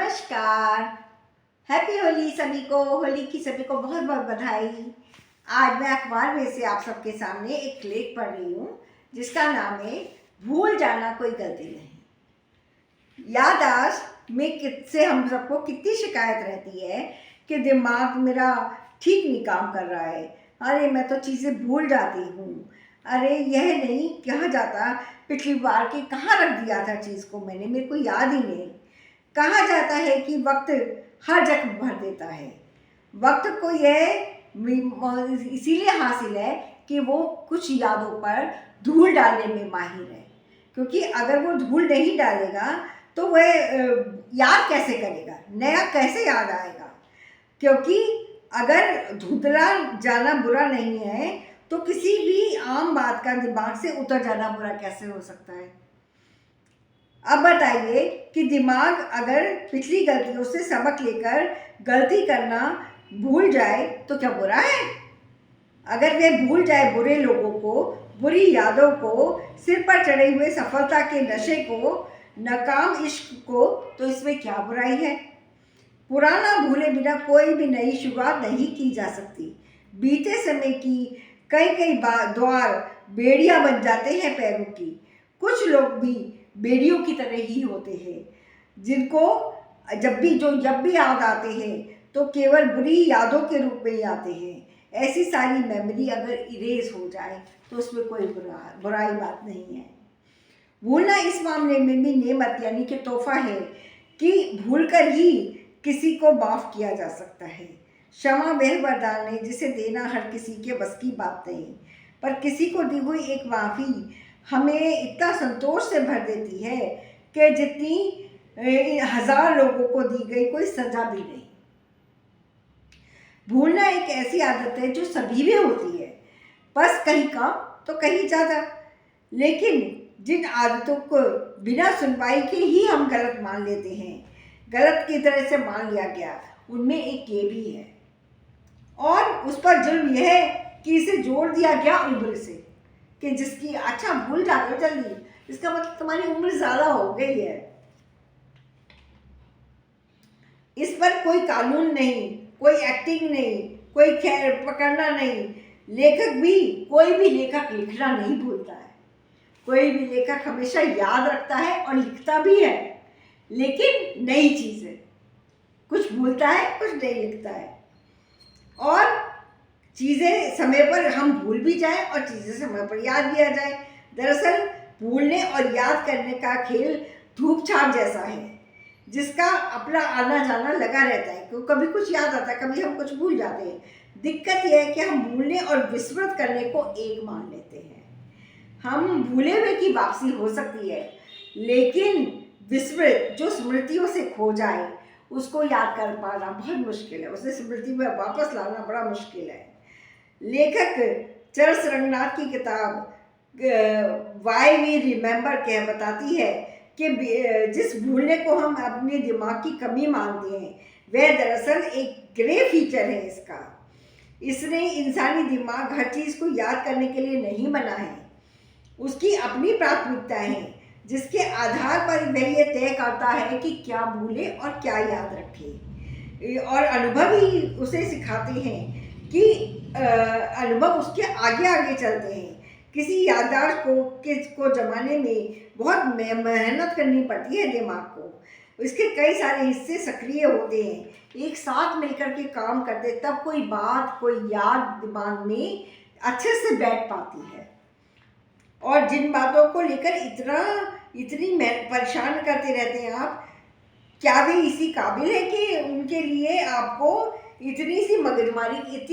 नमस्कार। हैप्पी होली सभी को। होली की सभी को बहुत बहुत बधाई। आज मैं अखबार में से आप सबके सामने एक लेख पढ़ रही हूँ जिसका नाम है भूल जाना कोई गलती नहीं। याददाश्त में किससे हम सबको कितनी शिकायत रहती है कि दिमाग मेरा ठीक नहीं काम कर रहा है, अरे मैं तो चीज़ें भूल जाती हूँ, अरे यह नहीं कहा जाता पिछली बार कि कहाँ रख दिया था चीज़ को मैंने, मेरे को याद ही नहीं। कहा जाता है कि वक्त हर जख्म भर देता है। वक्त को यह इसीलिए हासिल है कि वो कुछ यादों पर धूल डालने में माहिर है, क्योंकि अगर वो धूल नहीं डालेगा तो वह याद कैसे करेगा, नया कैसे याद आएगा। क्योंकि अगर धुंधला जाना बुरा नहीं है तो किसी भी आम बात का दिमाग से उतर जाना बुरा कैसे हो सकता है। अब बताइए कि दिमाग अगर पिछली गलतियों से सबक लेकर गलती करना भूल जाए तो क्या बुरा है। अगर वे भूल जाए बुरे लोगों को, बुरी यादों को, सिर पर चढ़े हुए सफलता के नशे को, नाकाम इश्क को, तो इसमें क्या बुराई है। पुराना भूले बिना कोई भी नई शुरुआत नहीं की जा सकती। बीते समय की कई कई द्वार बेड़ियां बन जाते हैं पैरों की। कुछ लोग भी बेड़ियों की तरह ही होते हैं जिनको जब भी याद आते हैं तो केवल बुरी यादों के रूप में ही आते हैं। ऐसी सारी मेमोरी अगर इरेज हो जाए तो उसमें कोई बुराई बात नहीं है। भूलना इस मामले में भी नेमत यानी कि तोहफा है कि भूलकर ही किसी को माफ़ किया जा सकता है। क्षमा वह वरदान है जिसे देना हर किसी के बस की बात नहीं, पर किसी को दी हुई एक माफ़ी हमें इतना संतोष से भर देती है कि जितनी 1000 लोगों को दी गई कोई सजा भी नहीं। भूलना एक ऐसी आदत है जो सभी में होती है, बस कहीं कम तो कहीं ज़्यादा। लेकिन जिन आदतों को बिना सुनवाई के ही हम गलत मान लेते हैं, गलत की तरह से मान लिया गया, उनमें एक ये भी है। और उस पर जुल्म यह है कि इसे जोड़ दिया गया उम्र से, कि जिसकी अच्छा भूल जाओ जल्दी, इसका मतलब तुम्हारी उम्र ज़्यादा हो गई है। इस पर कोई कानून नहीं, कोई एक्टिंग नहीं, कोई खैर पकड़ना नहीं। कोई भी लेखक लिखना नहीं भूलता है। कोई भी लेखक हमेशा याद रखता है और लिखता भी है, लेकिन नई चीज़ें। कुछ भूलता है, कुछ नहीं लिखता है। और चीज़ें समय पर हम भूल भी जाएं और चीज़ें समय पर याद भी आ जाए। दरअसल भूलने और याद करने का खेल धूप छाप जैसा है जिसका अपना आना जाना लगा रहता है। क्योंकि कभी कुछ याद आता है, कभी हम कुछ भूल जाते हैं। दिक्कत यह है कि हम भूलने और विस्मृत करने को एक मान लेते हैं। हम भूले हुए की वापसी हो सकती है, लेकिन विस्मृत जो स्मृतियों से खो जाए उसको याद कर पाना बहुत मुश्किल है, उसे स्मृति में वापस लाना बड़ा मुश्किल है। लेखक चरस रंगनाथ की किताब वाई वी रिमेंबर कह बताती है कि जिस भूलने को हम अपने दिमाग की कमी मानते हैं वह दरअसल एक ग्रे फीचर है इसका। इसने इंसानी दिमाग हर चीज़ को याद करने के लिए नहीं बना है। उसकी अपनी प्राथमिकता है जिसके आधार पर वह ये तय करता है कि क्या भूले और क्या याद रखे। और अनुभव ही उसे सिखाते हैं कि अनुभव उसके आगे आगे चलते हैं। किसी याददाश्त को जमाने में बहुत मेहनत करनी पड़ती है दिमाग को। इसके कई सारे हिस्से सक्रिय होते हैं, एक साथ मिलकर के काम करते, तब कोई बात, कोई याद दिमाग में अच्छे से बैठ पाती है। और जिन बातों को लेकर इतनी परेशान करते रहते हैं आप, क्या वे इसी काबिल है कि उनके लिए आपको इतनी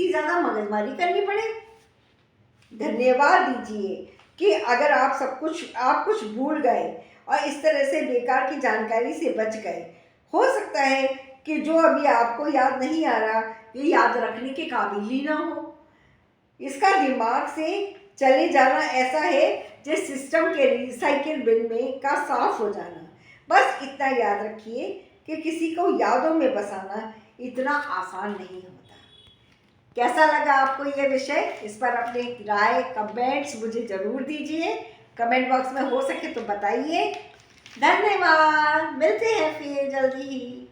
ज़्यादा मगजमारी करनी पड़े। धन्यवाद दीजिए कि अगर आप कुछ भूल गए और इस तरह से बेकार की जानकारी से बच गए। हो सकता है कि जो अभी आपको याद नहीं आ रहा ये याद रखने के काबिल ही ना हो। इसका दिमाग से चले जाना ऐसा है जिस सिस्टम के रिसाइकिल बिन में का साफ हो जाना। बस इतना याद रखिए कि किसी को यादों में बसाना इतना आसान नहीं होता। कैसा लगा आपको ये विषय? इस पर अपने राय, कमेंट्स मुझे ज़रूर दीजिए। कमेंट बॉक्स में हो सके तो बताइए। धन्यवाद, मिलते हैं फिर जल्दी ही।